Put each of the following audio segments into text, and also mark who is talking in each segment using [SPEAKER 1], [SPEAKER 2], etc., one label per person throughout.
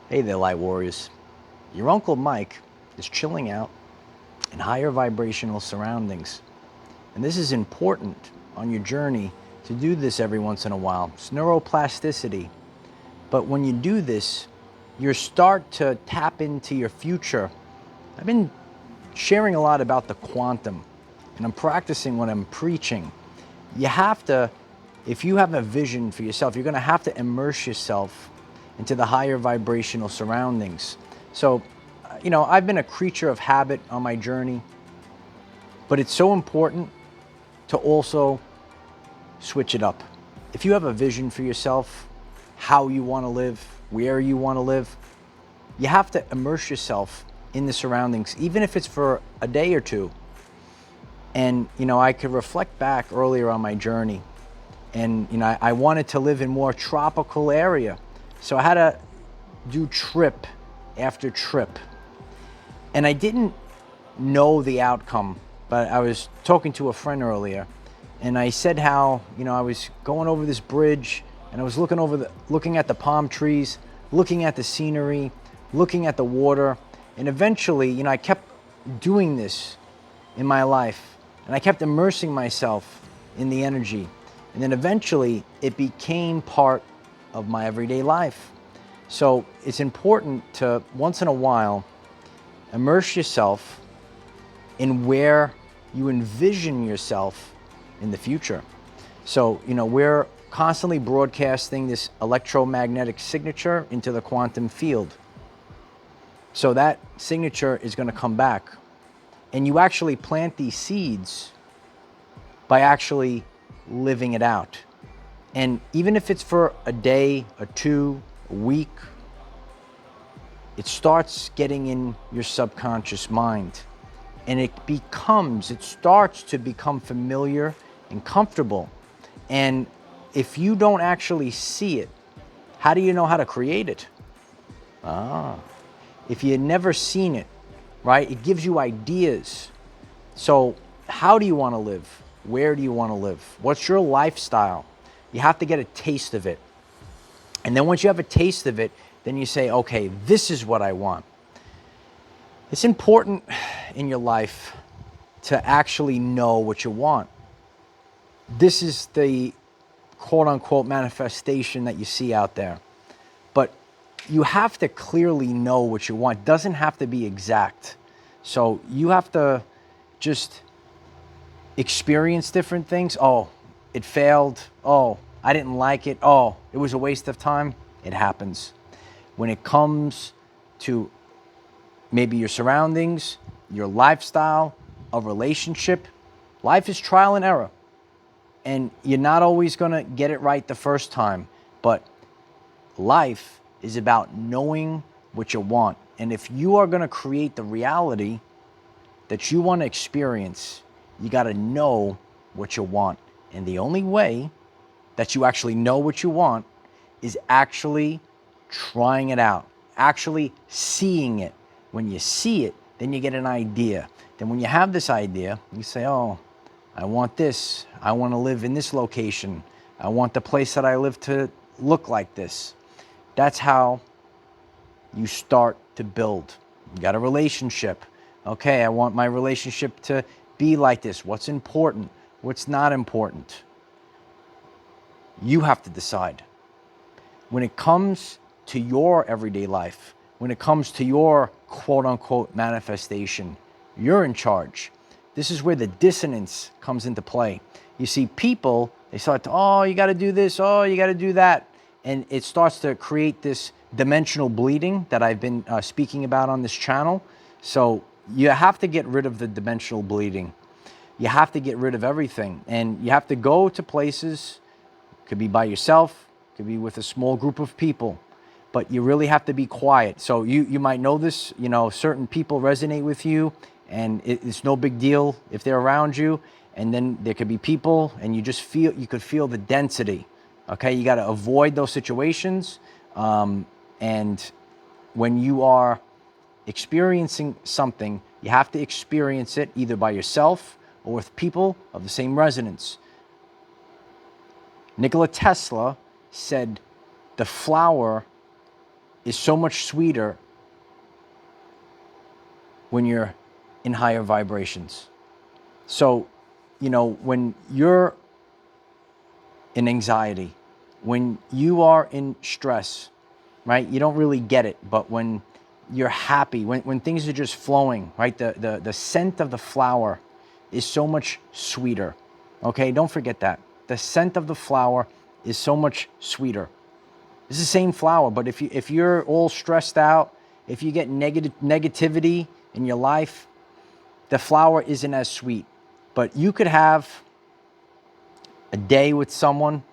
[SPEAKER 1] Hey there, Light Warriors. Your Uncle Mike is chilling out in higher vibrational surroundings. And this is important on your journey to do this every once in a while. It's neuroplasticity. But when you do this, you start to tap into your future. I've been sharing a lot about the quantum, and I'm practicing what I'm preaching. You have to, if you have a vision for yourself, you're going to have to immerse yourself into the higher vibrational surroundings. So, I've been a creature of habit on my journey, but it's so important to also switch it up. If you have a vision for yourself, how you want to live, where you want to live, you have to immerse yourself in the surroundings, even if it's for a day or two. And, I could reflect back earlier on my journey, and, I wanted to live in more tropical area. So I had to do trip after trip. And I didn't know the outcome, but I was talking to a friend earlier, and I said how, I was going over this bridge, and I was looking at the palm trees, looking at the scenery, looking at the water, and eventually, I kept doing this in my life, and I kept immersing myself in the energy. And then eventually, it became part of my everyday life. So it's important to, once in a while, immerse yourself in where you envision yourself in the future. So, we're constantly broadcasting this electromagnetic signature into the quantum field. So that signature is going to come back. And you actually plant these seeds by actually living it out. And even if it's for a day, or two, a week, it starts getting in your subconscious mind. And it starts to become familiar and comfortable. And if you don't actually see it, how do you know how to create it? If you had never seen it, right, it gives you ideas. So how do you want to live? Where do you want to live? What's your lifestyle? You have to get a taste of it. And then once you have a taste of it, then you say, okay, this is what I want. It's important in your life to actually know what you want. This is the quote unquote manifestation that you see out there. But you have to clearly know what you want. It doesn't have to be exact. So you have to just experience different things. Oh, it failed. Oh, I didn't like it. Oh, it was a waste of time. It happens. When it comes to maybe your surroundings, your lifestyle, a relationship, life is trial and error. And you're not always going to get it right the first time. But life is about knowing what you want. And if you are going to create the reality that you want to experience, you got to know what you want. And the only way that you actually know what you want is actually trying it out, actually seeing it. When you see it, then you get an idea. Then when you have this idea, you say, oh, I want this. I want to live in this location. I want the place that I live to look like this. That's how you start to build. You got a relationship. Okay, I want my relationship to be like this. What's important? What's not important? You have to decide. When it comes to your everyday life, when it comes to your quote-unquote manifestation, you're in charge. This is where the dissonance comes into play. You see, people, they start to, oh, you got to do this, oh, you got to do that. And it starts to create this dimensional bleeding that I've been speaking about on this channel. So you have to get rid of the dimensional bleeding. You have to get rid of everything. And you have to go to places, could be by yourself, could be with a small group of people, but you really have to be quiet. So you might know this, certain people resonate with you, and it's no big deal if they're around you. And then there could be people, and you could feel the density. Okay, you got to avoid those situations. And when you are experiencing something, you have to experience it either by yourself or with people of the same resonance. Nikola Tesla said the flower is so much sweeter when you're in higher vibrations. So, you know, when you're in anxiety, when you are in stress, right, you don't really get it. But when you're happy, when things are just flowing, right, the scent of the flower is so much sweeter. Okay, don't forget that. The scent of the flower is so much sweeter. It's the same flower, but if you're all stressed out, if you get negativity in your life, the flower isn't as sweet. But you could have a day with someone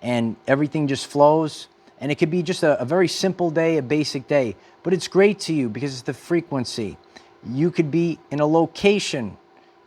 [SPEAKER 1] and everything just flows, and it could be just a very simple day, a basic day, but it's great to you because it's the frequency. You could be in a location.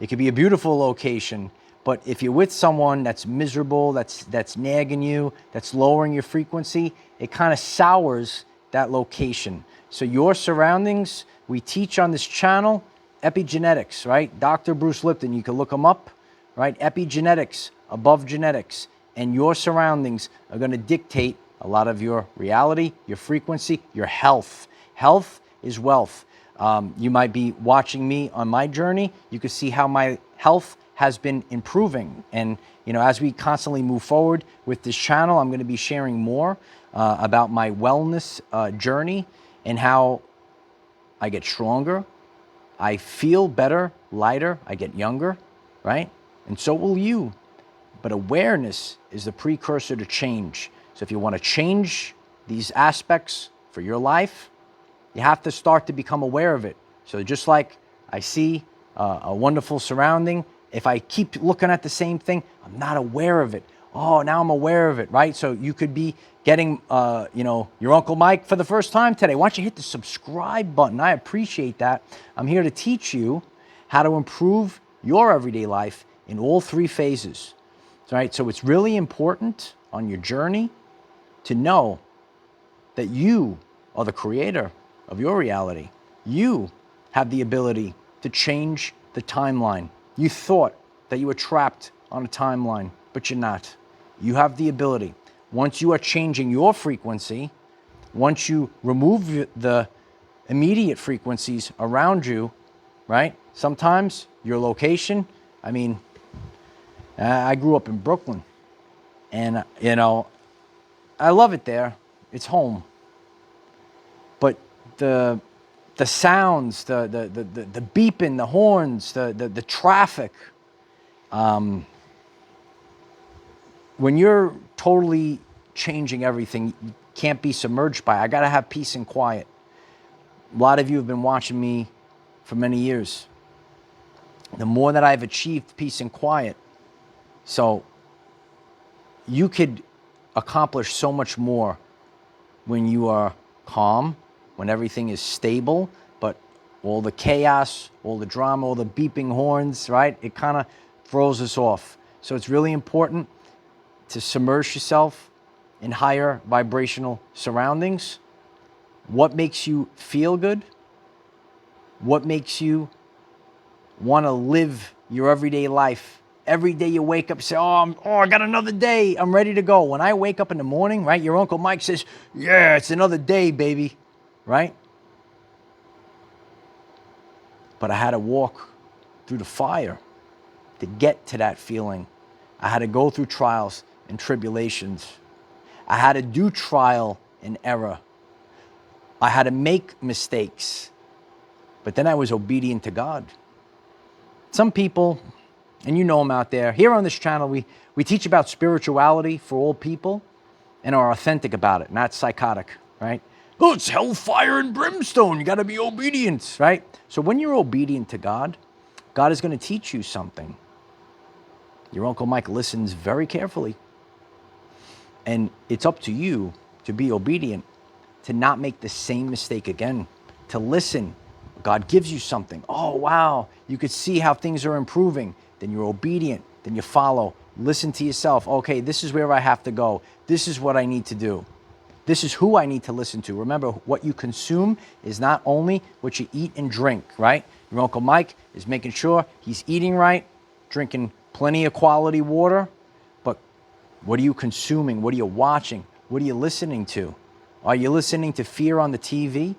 [SPEAKER 1] It could be a beautiful location, but if you're with someone that's miserable, that's nagging you, that's lowering your frequency, it kind of sours that location. So your surroundings, we teach on this channel, epigenetics, right? Dr. Bruce Lipton, you can look him up, right? Epigenetics, above genetics, and your surroundings are going to dictate a lot of your reality, your frequency, your health. Health is wealth. You might be watching me on my journey. You can see how my health has been improving. And, you know, as we constantly move forward with this channel, I'm going to be sharing more about my wellness journey and how I get stronger, I feel better, lighter, I get younger, right? And so will you. But awareness is the precursor to change. So if you want to change these aspects for your life, you have to start to become aware of it. So just like I see a wonderful surrounding, if I keep looking at the same thing, I'm not aware of it. Oh, now I'm aware of it, right? So you could be getting, you know, your Uncle Mike for the first time today. Why don't you hit the subscribe button? I appreciate that. I'm here to teach you how to improve your everyday life in all three phases. Right? So it's really important on your journey to know that you are the creator of your reality. You have the ability to change the timeline. You thought that you were trapped on a timeline, but you're not. You have the ability. Once you are changing your frequency, once you remove the immediate frequencies around you, right? Sometimes your location, I mean, I grew up in Brooklyn, and, you know, I love it there. It's home. But the sounds, the beeping, the horns, the traffic, when you're totally changing everything, you can't be submerged by it. I got to have peace and quiet. A lot of you have been watching me for many years. The more that I've achieved peace and quiet, so you could accomplish so much more when you are calm, when everything is stable, but all the chaos, all the drama, all the beeping horns, right? It kind of throws us off. So it's really important to submerge yourself in higher vibrational surroundings. What makes you feel good? What makes you want to live your everyday life? Every day you wake up and say, I got another day. I'm ready to go. When I wake up in the morning, right, your Uncle Mike says, yeah, it's another day, baby, right? But I had to walk through the fire to get to that feeling. I had to go through trials and tribulations. I had to do trial and error. I had to make mistakes. But then I was obedient to God. Some people, and you know them out there, here on this channel, we teach about spirituality for all people and are authentic about it, not psychotic, right? Oh, it's hellfire and brimstone. You got to be obedient, right? So when you're obedient to God, God is going to teach you something. Your Uncle Mike listens very carefully. And it's up to you to be obedient, to not make the same mistake again, to listen. God gives you something. Oh, wow. You could see how things are improving. Then you're obedient. Then you follow. Listen to yourself. Okay, this is where I have to go. This is what I need to do. This is who I need to listen to. Remember, what you consume is not only what you eat and drink, right? Your Uncle Mike is making sure he's eating right, drinking plenty of quality water. But what are you consuming? What are you watching? What are you listening to? Are you listening to fear on the TV?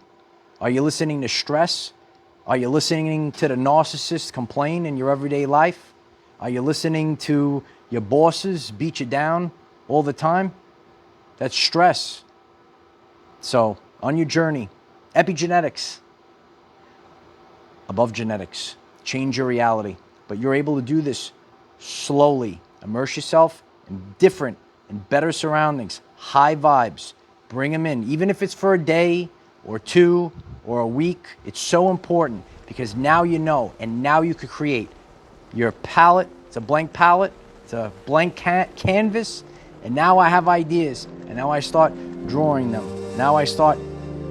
[SPEAKER 1] Are you listening to stress? Are you listening to the narcissist complain in your everyday life? Are you listening to your bosses beat you down all the time? That's stress. So, on your journey, epigenetics, above genetics, change your reality. But you're able to do this slowly. Immerse yourself in different and better surroundings, high vibes. Bring them in, even if it's for a day or two or a week. It's so important because now you know, and now you could create your palette. It's a blank palette. It's a blank canvas. And now I have ideas. And now I start drawing them. Now I start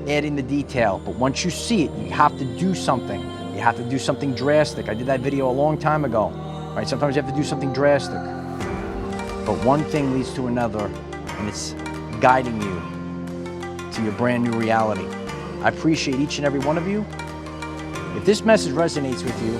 [SPEAKER 1] adding the detail. But once you see it, you have to do something. You have to do something drastic. I did that video a long time ago. Right? Sometimes you have to do something drastic. But one thing leads to another, and it's guiding you to your brand new reality. I appreciate each and every one of you. If this message resonates with you,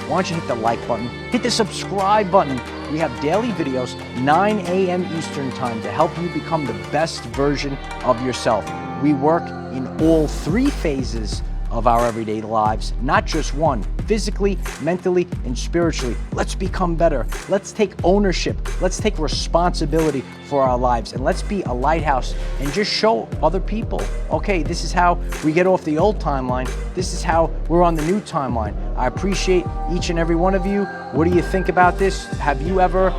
[SPEAKER 1] why don't you hit the like button, hit the subscribe button. We have daily videos, 9 a.m. Eastern time, to help you become the best version of yourself. We work in all three phases of our everyday lives, not just one, physically, mentally, and spiritually. Let's become better. Let's take ownership. Let's take responsibility for our lives, and let's be a lighthouse and just show other people, okay, this is how we get off the old timeline. This is how we're on the new timeline. I appreciate each and every one of you. What do you think about this? Have you ever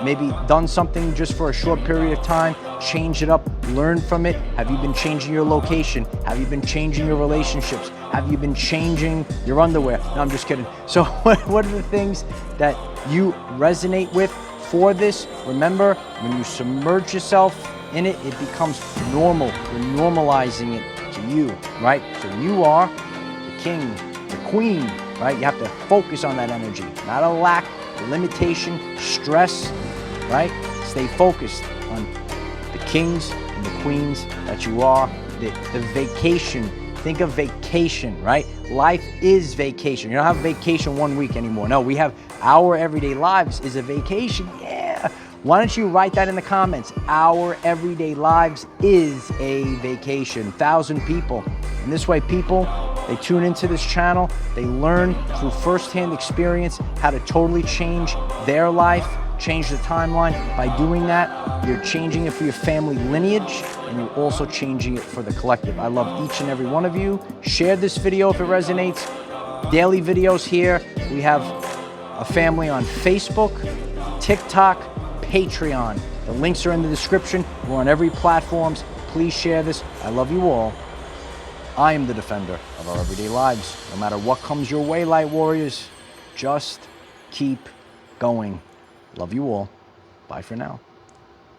[SPEAKER 1] maybe done something just for a short period of time, change it up, learn from it? Have you been changing your location? Have you been changing your relationships? Have you been changing your underwear? No, I'm just kidding. So what are the things that you resonate with for this? Remember, when you submerge yourself in it, it becomes normal. You're normalizing it to you, right? So you are the king, the queen, right? You have to focus on that energy, not a lack, limitation, stress, right? Stay focused on the kings and the queens that you are, the vacation. Think of vacation, right? Life is vacation. You don't have vacation 1 week anymore. No, we have our everyday lives is a vacation. Yeah. Why don't you write that in the comments? Our everyday lives is a vacation. 1,000 people. And this way, people, they tune into this channel. They learn through firsthand experience how to totally change their life, change the timeline. By doing that, you're changing it for your family lineage, and you're also changing it for the collective. I love each and every one of you. Share this video if it resonates. Daily videos here. We have a family on Facebook, TikTok, Patreon. The links are in the description. We're on every platform. Please share this. I love you all. I am the defender of our everyday lives. No matter what comes your way, light warriors, just keep going. Love you all. Bye for now.